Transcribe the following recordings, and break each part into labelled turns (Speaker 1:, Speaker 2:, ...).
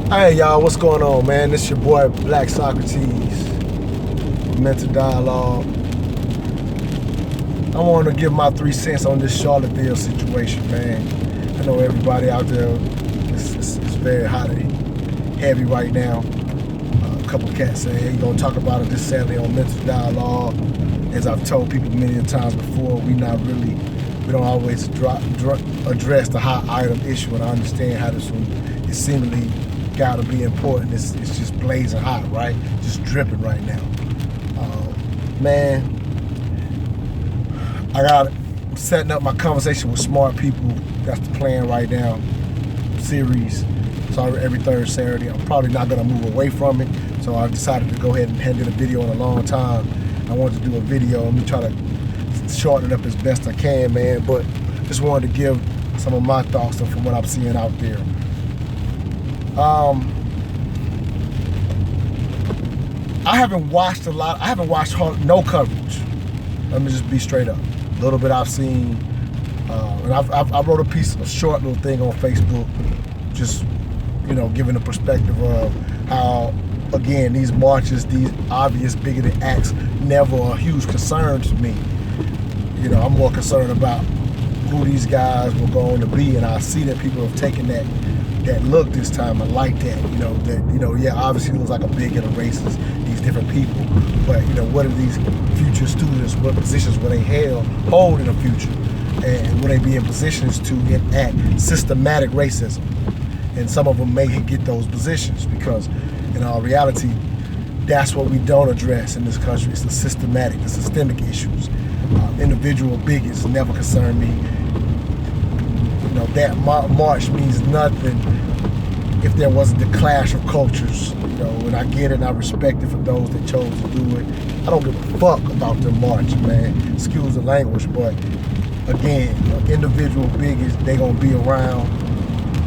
Speaker 1: Hey y'all, what's going on, man? This your boy Black Socrates, Mental Dialogue. I want to give my 3 cents on this Charlottesville situation, man. I know everybody out there is very hot and heavy right now. A couple cats saying, hey, you're going to talk about it this Saturday on Mental Dialogue. As I've told people many times before, we don't always address the hot item issue, and I understand how this one is seemingly gotta be important. It's just blazing hot, right? Just dripping right now. Man, I'm setting up my conversation with smart people. That's the plan right now. Series. So every third Saturday. I'm probably not gonna move away from it. So I decided to go ahead and hand in a video in a long time. I wanted to do a video. Let me try to shorten it up as best I can, man. But just wanted to give some of my thoughts from what I'm seeing out there. I haven't watched no coverage. Let me just be straight up. A little bit I've seen, and I wrote a short little thing on Facebook, just giving a perspective of how, again, these marches, these obvious bigoted acts, never a huge concern to me. I'm more concerned about who these guys were going to be, and I see that people have taken that look this time. I like that, yeah, obviously it looks like a bigot, a racist, these different people, but what are these future students, what positions will they hold in the future, and will they be in positions to enact systematic racism? And some of them may get those positions because in our reality, that's what we don't address in this country. It's the systemic issues. Individual bigots never concern me. That march means nothing if there wasn't the clash of cultures. And I get it and I respect it for those that chose to do it. I don't give a fuck about them marching, man. Excuse the language, but again, individual bigots, they gonna be around.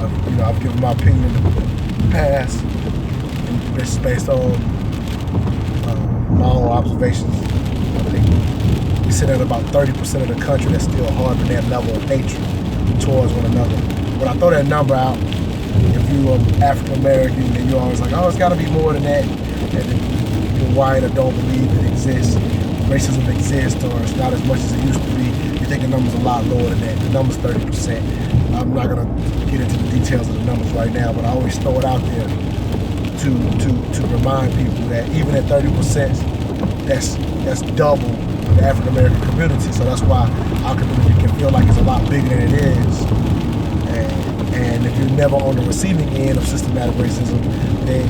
Speaker 1: I've given my opinion in the past, and it's based on my own observations. I think we sit at about 30% of the country that's still harboring that level of hatred towards one another. When I throw that number out, if you are African American, then you're always like, oh, it's gotta be more than that. And if you're white or don't believe it exists, racism exists, or it's not as much as it used to be, you think the number's a lot lower than that. The number's 30%. I'm not gonna get into the details of the numbers right now, but I always throw it out there to remind people that even at 30%, that's double the African American community. So that's why our community can feel like it's a lot bigger than it is. And if you're never on the receiving end of systematic racism, then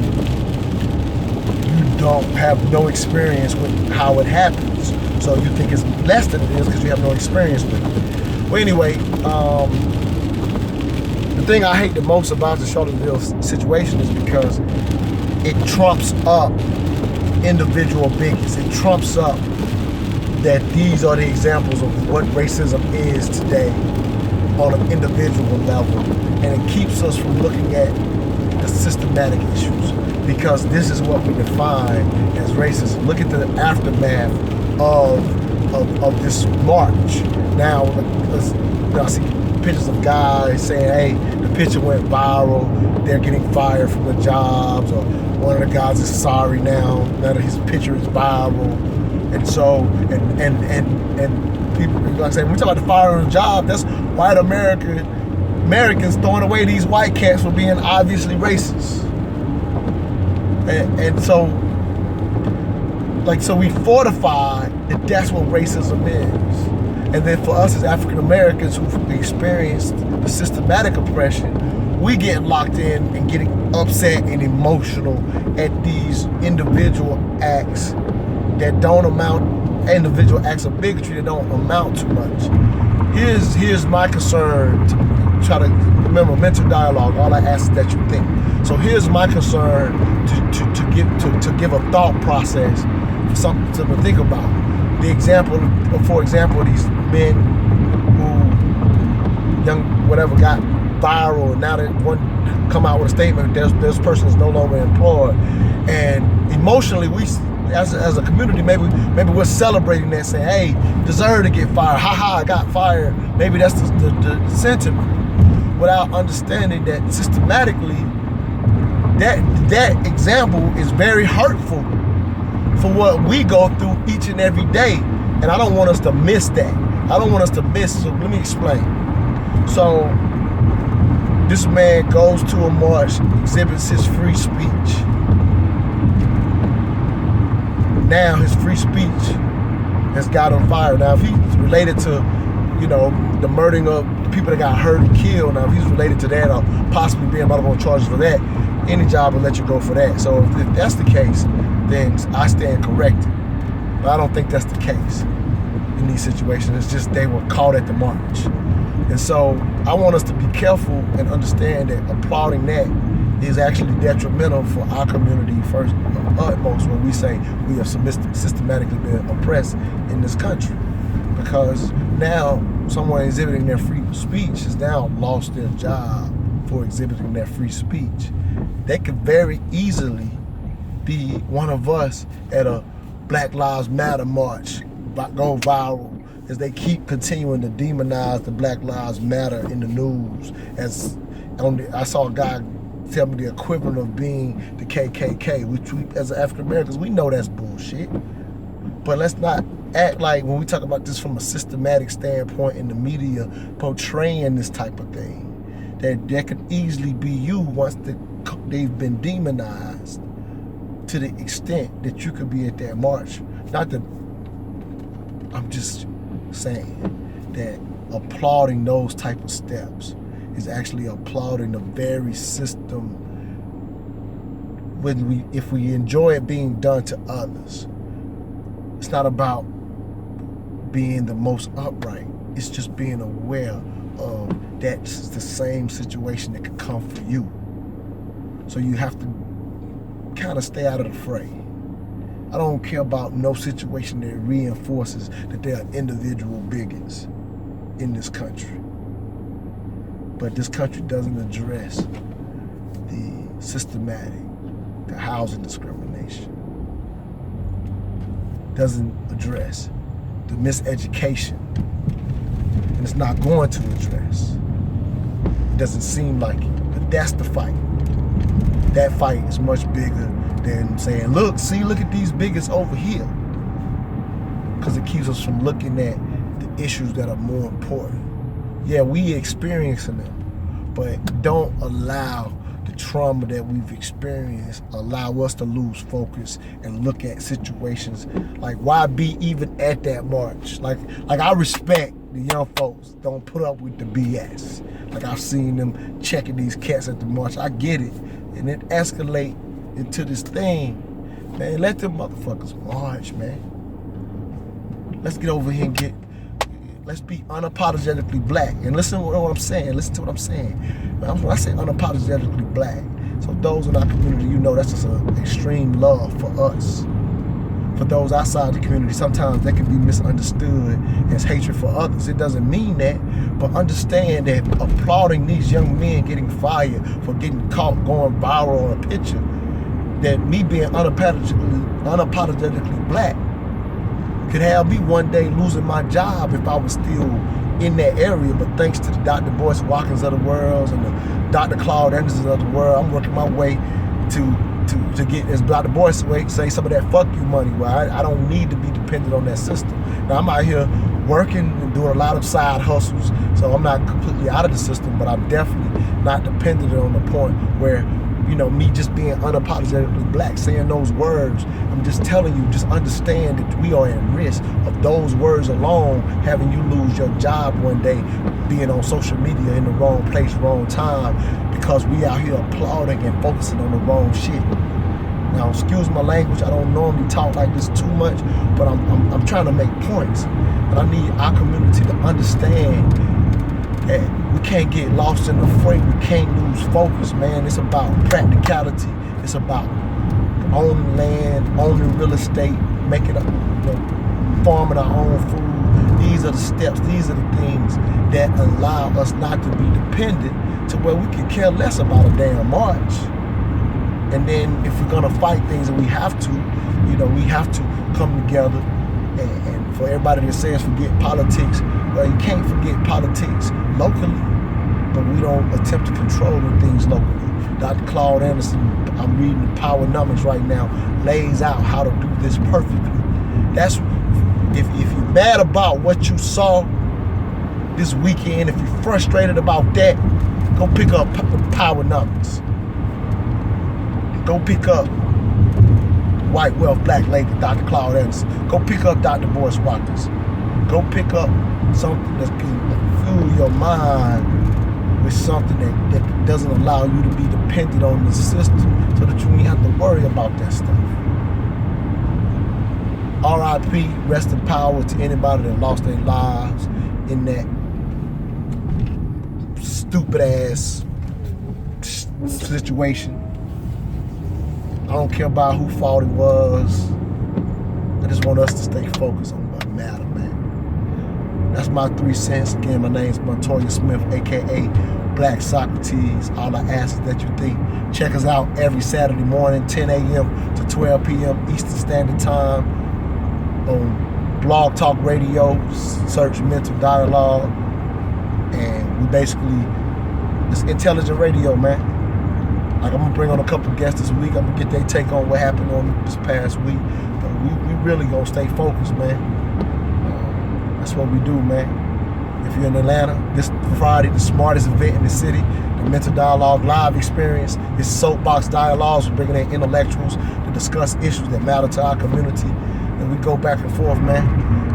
Speaker 1: you don't have no experience with how it happens. So you think it's less than it is because you have no experience with it. Well, anyway, the thing I hate the most about the Charlottesville situation is because it trumps up individual bigots. It trumps up that these are the examples of what racism is today on an individual level, and it keeps us from looking at the systematic issues, because this is what we define as racism. Look at the aftermath of this march. Now, I see pictures of guys saying, hey, the picture went viral, they're getting fired from the jobs, or one of the guys is sorry now that his picture is viral. And so, and people, like I say, when we talk about the firing the job, that's white Americans throwing away these white cats for being obviously racist. And so, so we fortify that that's what racism is. And then for us as African Americans who've experienced the systematic oppression, we get locked in and getting upset and emotional at these individual acts that don't amount, individual acts of bigotry that don't amount to much. Here's my concern, to try to remember mental dialogue. All I ask is that you think. So here's my concern, to give a thought process, for something to think about. For example, these men who got viral, and now that one come out with a statement that this person is no longer employed, and emotionally we, as a community, maybe we're celebrating that, saying, hey, deserve to get fired, I got fired. Maybe that's the sentiment, without understanding that systematically that example is very hurtful for what we go through each and every day. And I don't want us to miss that. I don't want us to miss, so let me explain. So this man goes to a march, exhibits his free speech. Now his free speech has got him fired. Now if he's related to, the murdering of the people that got hurt and killed, now if he's related to that or possibly being brought up on charges for that, any job will let you go for that. So if that's the case, then I stand corrected. But I don't think that's the case in these situations. It's just they were caught at the march. And so I want us to be careful and understand that applauding that is actually detrimental for our community first and utmost when we say we have systematically been oppressed in this country. Because now someone exhibiting their free speech has now lost their job for exhibiting their free speech. They could very easily be one of us at a Black Lives Matter march, go viral, as they keep continuing to demonize the Black Lives Matter in the news. I saw a guy tell me the equivalent of being the KKK, which we, as African Americans, we know that's bullshit. But let's not act like when we talk about this from a systematic standpoint in the media portraying this type of thing, that could easily be you once they've been demonized to the extent that you could be at that march. Not that, I'm just saying that applauding those type of steps is actually applauding the very system if we enjoy it being done to others. It's not about being the most upright. It's just being aware of that's the same situation that could come for you. So you have to kind of stay out of the fray. I don't care about no situation that reinforces that there are individual bigots in this country. But this country doesn't address the housing discrimination. Doesn't address the miseducation. And it's not going to address. It doesn't seem like it, but that's the fight. That fight is much bigger than saying, look at these bigots over here. Because it keeps us from looking at the issues that are more important. Yeah, we experiencing them, but don't allow the trauma that we've experienced allow us to lose focus and look at situations like why be even at that march. Like I respect the young folks don't put up with the BS. Like I've seen them checking these cats at the march. I get it. And it escalate into this thing. Man, let them motherfuckers march, man. Let's get over here and let's be unapologetically black. And listen to what I'm saying. Listen to what I'm saying. When I say unapologetically black, so those in our community, that's just an extreme love for us. For those outside the community, sometimes that can be misunderstood as hatred for others. It doesn't mean that, but understand that applauding these young men getting fired for getting caught going viral on a picture, that me being unapologetically black could have me one day losing my job if I was still in that area. But thanks to the Dr. Boyce Watkins of the world and the Dr. Claude Andersons of the world, I'm working my way to get, as Dr. Boyce say, some of that fuck you money. Well, I don't need to be dependent on that system. Now I'm out here working and doing a lot of side hustles, so I'm not completely out of the system, but I'm definitely not dependent on the point where, me just being unapologetically black, saying those words, I'm just telling you, just understand that we are at risk of those words alone having you lose your job one day, being on social media in the wrong place, wrong time, because we out here applauding and focusing on the wrong shit. Now, excuse my language, I don't normally talk like this too much, but I'm trying to make points. But I need our community to understand that we can't get lost in the fray. We can't lose focus, man. It's about practicality. It's about owning land, owning real estate, making farming our own food. These are the steps. These are the things that allow us not to be dependent to where we can care less about a damn march. And then if we're gonna fight things, and we have to, we have to come together. And for everybody that says forget politics, well, you can't forget politics locally, but we don't attempt to control things locally. Dr. Claude Anderson, I'm reading the Power Numbers right now, lays out how to do this perfectly. That's if you're mad about what you saw this weekend, if you're frustrated about that, go pick up Power Numbers. Go pick up White Wealth, Black Lady, Dr. Claude Anderson. Go pick up Dr. Boris Watkins. Go pick up something that can fuel your mind with something that doesn't allow you to be dependent on the system so that you ain't have to worry about that stuff. R.I.P. Rest in power to anybody that lost their lives in that stupid ass situation. I don't care about who fault it was. I just want us to stay focused on what matters, man. That's my 3 cents. Again, my name's Montoya Smith, aka Black Socrates. All I ask is that you think. Check us out every Saturday morning, 10 a.m. to 12 p.m. Eastern Standard Time on Blog Talk Radio. Search Mental Dialogue. And we basically, it's intelligent radio, man. Like, I'm gonna bring on a couple guests this week. I'm gonna get their take on what happened on this past week. But we really gonna stay focused, man. That's what we do, man. If you're in Atlanta, this Friday, the smartest event in the city, the Mental Dialogue Live experience, is Soapbox Dialogues. We're bringing in intellectuals to discuss issues that matter to our community. And we go back and forth, man.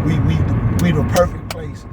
Speaker 1: We the perfect place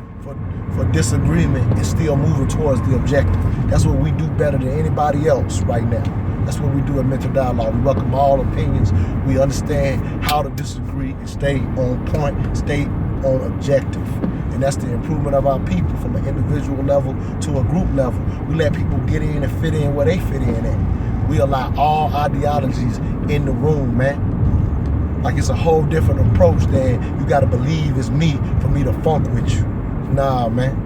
Speaker 1: for disagreement and still moving towards the objective. That's what we do better than anybody else right now. That's what we do at Mental Dialogue. We welcome all opinions. We understand how to disagree and stay on point, stay on objective. And that's the improvement of our people from an individual level to a group level. We let people get in and fit in where they fit in at. We allow all ideologies in the room, man. Like, it's a whole different approach than you gotta believe it's me for me to funk with you. Nah, man.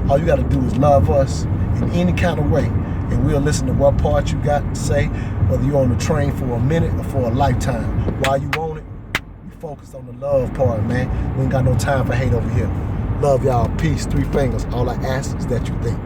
Speaker 1: All you gotta do is love us in any kind of way, and we'll listen to what part you got to say, whether you're on the train for a minute or for a lifetime. While you on it, we focus on the love part, man. We ain't got no time for hate over here. Love y'all. Peace. 3 fingers. All I ask is that you think.